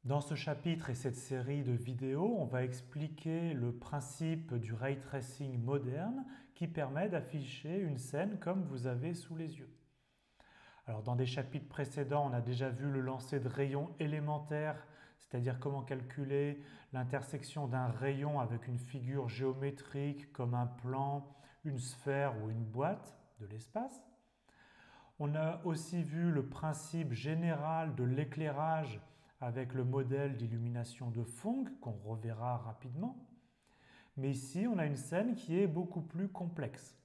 Dans ce chapitre et cette série de vidéos, on va expliquer le principe du ray tracing moderne qui permet d'afficher une scène comme vous avez sous les yeux. Alors dans des chapitres précédents, on a déjà vu le lancer de rayons élémentaires, c'est-à-dire comment calculer l'intersection d'un rayon avec une figure géométrique comme un plan, une sphère ou une boîte de l'espace. On a aussi vu le principe général de l'éclairage avec le modèle d'illumination de Phong qu'on reverra rapidement. Mais ici, on a une scène qui est beaucoup plus complexe.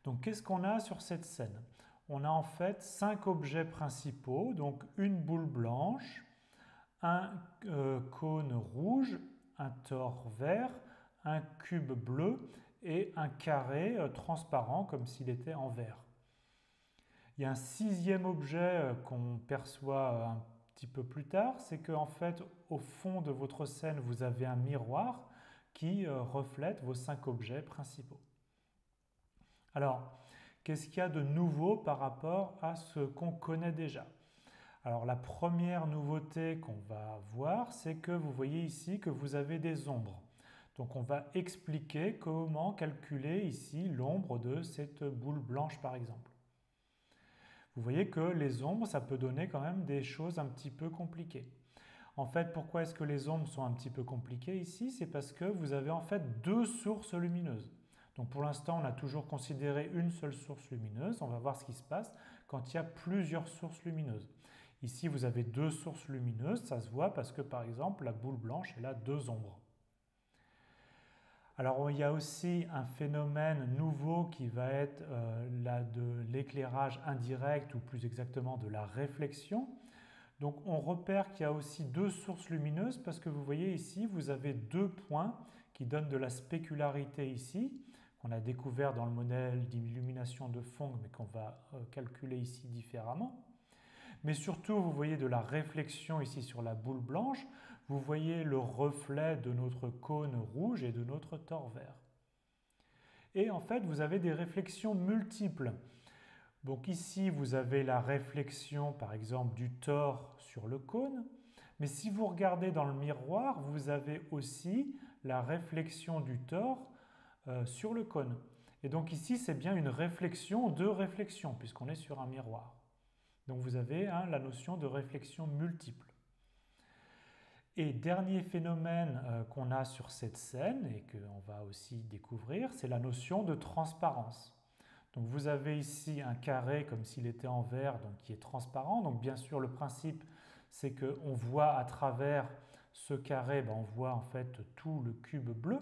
Donc qu'est-ce qu'on a sur cette scène? On a en fait 5 objets principaux, donc une boule blanche, un cône rouge, un tore vert, un cube bleu et un carré transparent comme s'il était en verre. Il y a un sixième objet qu'on perçoit un petit peu plus tard, c'est qu'en fait, au fond de votre scène, vous avez un miroir qui reflète vos 5 objets principaux. Alors, qu'est-ce qu'il y a de nouveau par rapport à ce qu'on connaît déjà? Alors, la première nouveauté qu'on va voir, c'est que vous voyez ici que vous avez des ombres. Donc, on va expliquer comment calculer ici l'ombre de cette boule blanche, par exemple. Vous voyez que les ombres, ça peut donner quand même des choses un petit peu compliquées. En fait, pourquoi est-ce que les ombres sont un petit peu compliquées ici? C'est parce que vous avez en fait deux sources lumineuses. Donc pour l'instant, on a toujours considéré une seule source lumineuse. On va voir ce qui se passe quand il y a plusieurs sources lumineuses. Ici, vous avez deux sources lumineuses. Ça se voit parce que, par exemple, la boule blanche, elle a deux ombres. Alors il y a aussi un phénomène nouveau qui va être de l'éclairage indirect ou plus exactement de la réflexion. Donc on repère qu'il y a aussi deux sources lumineuses parce que vous voyez ici, vous avez deux points qui donnent de la spécularité ici, qu'on a découvert dans le modèle d'illumination de Phong mais qu'on va calculer ici différemment. Mais surtout, vous voyez de la réflexion ici sur la boule blanche, vous voyez le reflet de notre cône rouge et de notre tore vert. Et en fait, vous avez des réflexions multiples. Donc ici, vous avez la réflexion, par exemple, du tore sur le cône. Mais si vous regardez dans le miroir, vous avez aussi la réflexion du tore sur le cône. Et donc ici, c'est bien une réflexion de réflexion, puisqu'on est sur un miroir. Donc vous avez la notion de réflexion multiple. Et dernier phénomène qu'on a sur cette scène et qu'on va aussi découvrir, c'est la notion de transparence. Donc vous avez ici un carré comme s'il était en verre, donc qui est transparent. Donc bien sûr le principe c'est qu'on voit à travers ce carré, on voit en fait tout le cube bleu.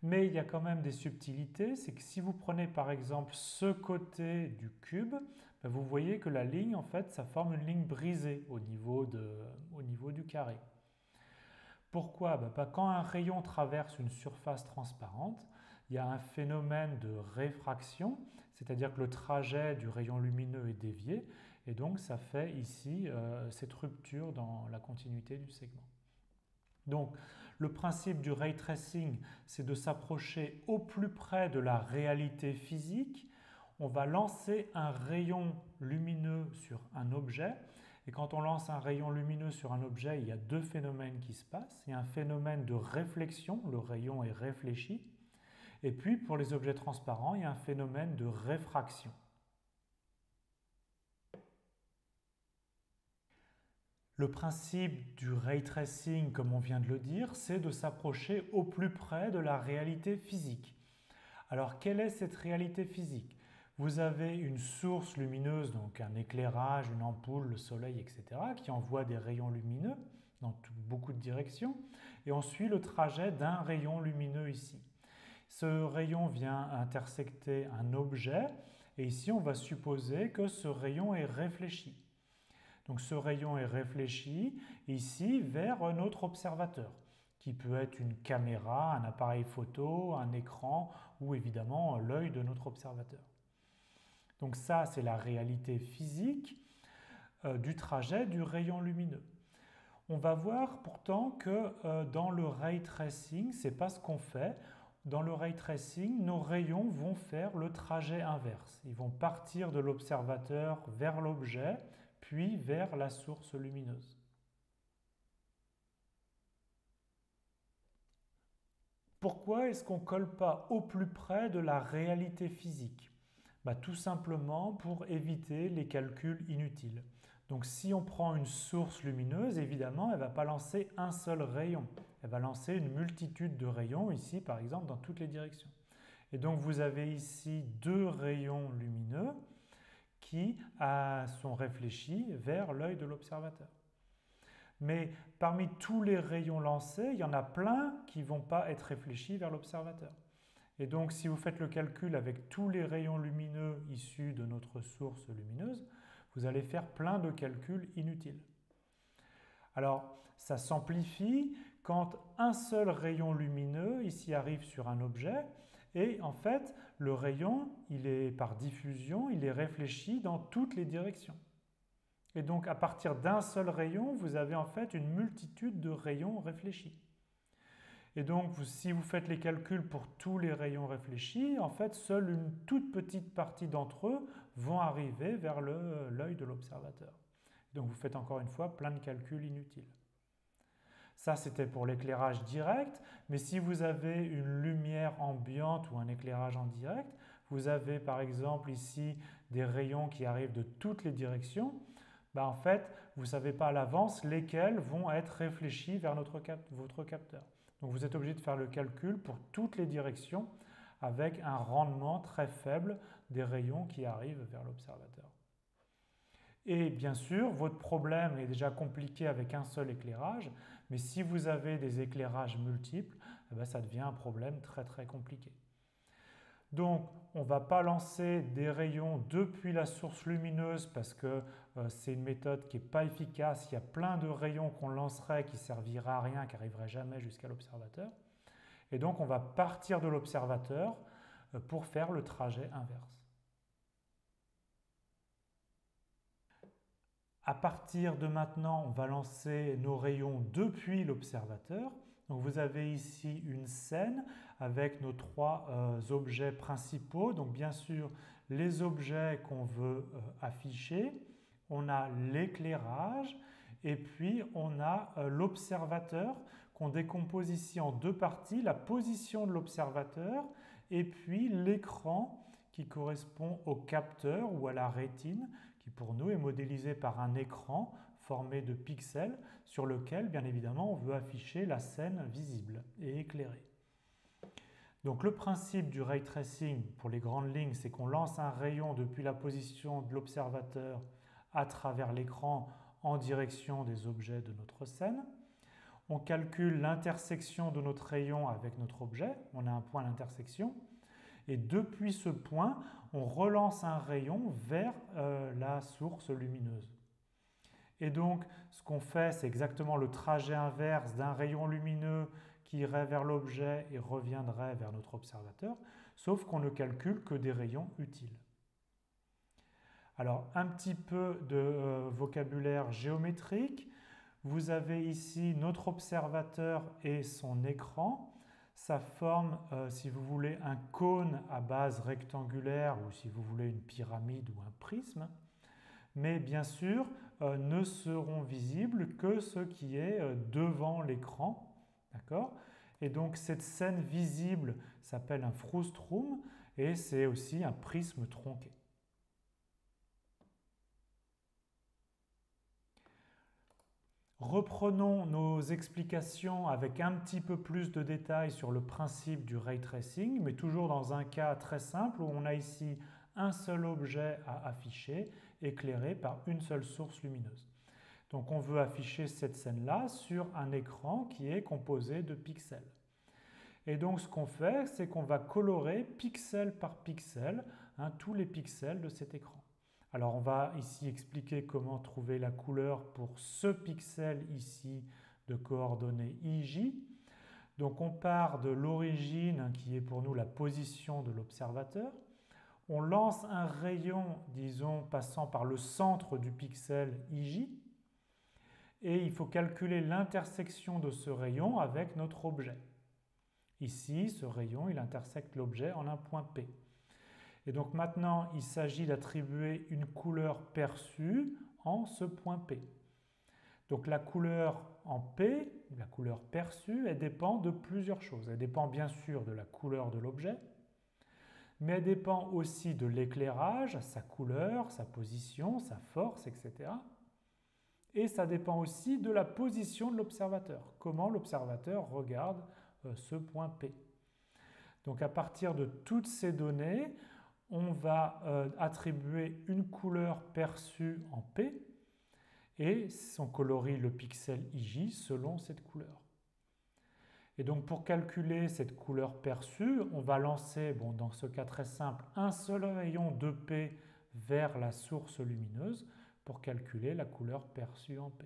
Mais il y a quand même des subtilités, c'est que si vous prenez par exemple ce côté du cube, vous voyez que la ligne, en fait, ça forme une ligne brisée au niveau du carré. Pourquoi? Quand un rayon traverse une surface transparente, il y a un phénomène de réfraction, c'est-à-dire que le trajet du rayon lumineux est dévié, et donc ça fait ici cette rupture dans la continuité du segment. Donc, le principe du ray tracing, c'est de s'approcher au plus près de la réalité physique. On va lancer un rayon lumineux sur un objet. Et quand on lance un rayon lumineux sur un objet, il y a deux phénomènes qui se passent. Il y a un phénomène de réflexion, le rayon est réfléchi. Et puis, pour les objets transparents, il y a un phénomène de réfraction. Le principe du ray tracing, comme on vient de le dire, c'est de s'approcher au plus près de la réalité physique. Alors, quelle est cette réalité physique? Vous avez une source lumineuse, donc un éclairage, une ampoule, le soleil, etc., qui envoie des rayons lumineux dans beaucoup de directions, et on suit le trajet d'un rayon lumineux ici. Ce rayon vient intersecter un objet, et ici on va supposer que ce rayon est réfléchi. Donc ce rayon est réfléchi ici vers notre observateur, qui peut être une caméra, un appareil photo, un écran ou évidemment l'œil de notre observateur. Donc ça, c'est la réalité physique du trajet du rayon lumineux. On va voir pourtant que dans le ray tracing, ce n'est pas ce qu'on fait. Dans le ray tracing, nos rayons vont faire le trajet inverse. Ils vont partir de l'observateur vers l'objet, puis vers la source lumineuse. Pourquoi est-ce qu'on ne colle pas au plus près de la réalité physique? Tout simplement pour éviter les calculs inutiles. Donc si on prend une source lumineuse, évidemment, elle ne va pas lancer un seul rayon. Elle va lancer une multitude de rayons, ici par exemple, dans toutes les directions. Et donc vous avez ici deux rayons lumineux qui sont réfléchis vers l'œil de l'observateur. Mais parmi tous les rayons lancés, il y en a plein qui ne vont pas être réfléchis vers l'observateur. Et donc, si vous faites le calcul avec tous les rayons lumineux issus de notre source lumineuse, vous allez faire plein de calculs inutiles. Alors, ça s'amplifie quand un seul rayon lumineux ici arrive sur un objet et en fait, le rayon, il est par diffusion, il est réfléchi dans toutes les directions. Et donc, à partir d'un seul rayon, vous avez en fait une multitude de rayons réfléchis. Et donc, si vous faites les calculs pour tous les rayons réfléchis, en fait, seule une toute petite partie d'entre eux vont arriver vers l'œil de l'observateur. Donc, vous faites encore une fois plein de calculs inutiles. Ça, c'était pour l'éclairage direct, mais si vous avez une lumière ambiante ou un éclairage en direct, vous avez par exemple ici des rayons qui arrivent de toutes les directions, en fait, vous ne savez pas à l'avance lesquels vont être réfléchis vers votre capteur. Donc vous êtes obligé de faire le calcul pour toutes les directions avec un rendement très faible des rayons qui arrivent vers l'observateur. Et bien sûr, votre problème est déjà compliqué avec un seul éclairage, mais si vous avez des éclairages multiples, ça devient un problème très très compliqué. Donc, on ne va pas lancer des rayons depuis la source lumineuse parce que c'est une méthode qui n'est pas efficace. Il y a plein de rayons qu'on lancerait qui ne serviraient à rien, qui n'arriveraient jamais jusqu'à l'observateur. Et donc, on va partir de l'observateur pour faire le trajet inverse. À partir de maintenant, on va lancer nos rayons depuis l'observateur. Donc vous avez ici une scène avec nos trois objets principaux. Donc bien sûr, les objets qu'on veut afficher. On a l'éclairage et puis on a l'observateur qu'on décompose ici en deux parties. La position de l'observateur et puis l'écran qui correspond au capteur ou à la rétine qui pour nous est modélisé par un écran formé de pixels sur lequel, bien évidemment, on veut afficher la scène visible et éclairée. Donc le principe du ray tracing pour les grandes lignes, c'est qu'on lance un rayon depuis la position de l'observateur à travers l'écran en direction des objets de notre scène. On calcule l'intersection de notre rayon avec notre objet, on a un point d'intersection. Et depuis ce point, on relance un rayon vers la source lumineuse. Et donc, ce qu'on fait, c'est exactement le trajet inverse d'un rayon lumineux qui irait vers l'objet et reviendrait vers notre observateur, sauf qu'on ne calcule que des rayons utiles. Alors, un petit peu de vocabulaire géométrique. Vous avez ici notre observateur et son écran. Ça forme, si vous voulez, un cône à base rectangulaire ou si vous voulez une pyramide ou un prisme. Mais bien sûr, ne seront visibles que ce qui est devant l'écran. D'accord ? Et donc cette scène visible s'appelle un frustum et c'est aussi un prisme tronqué. Reprenons nos explications avec un petit peu plus de détails sur le principe du ray tracing, mais toujours dans un cas très simple où on a ici un seul objet à afficher, éclairé par une seule source lumineuse. Donc on veut afficher cette scène-là sur un écran qui est composé de pixels. Et donc ce qu'on fait, c'est qu'on va colorer pixel par pixel tous les pixels de cet écran. Alors on va ici expliquer comment trouver la couleur pour ce pixel ici de coordonnées IJ. Donc on part de l'origine qui est pour nous la position de l'observateur. On lance un rayon, disons, passant par le centre du pixel IJ. Et il faut calculer l'intersection de ce rayon avec notre objet. Ici, ce rayon, il intersecte l'objet en un point P. Et donc maintenant, il s'agit d'attribuer une couleur perçue en ce point P. Donc la couleur en P, la couleur perçue, elle dépend de plusieurs choses. Elle dépend bien sûr de la couleur de l'objet, mais elle dépend aussi de l'éclairage, sa couleur, sa position, sa force, etc. Et ça dépend aussi de la position de l'observateur, comment l'observateur regarde ce point P. Donc à partir de toutes ces données, on va attribuer une couleur perçue en P et on colorie le pixel IJ selon cette couleur. Et donc pour calculer cette couleur perçue, on va lancer, dans ce cas très simple, un seul rayon de P vers la source lumineuse pour calculer la couleur perçue en P.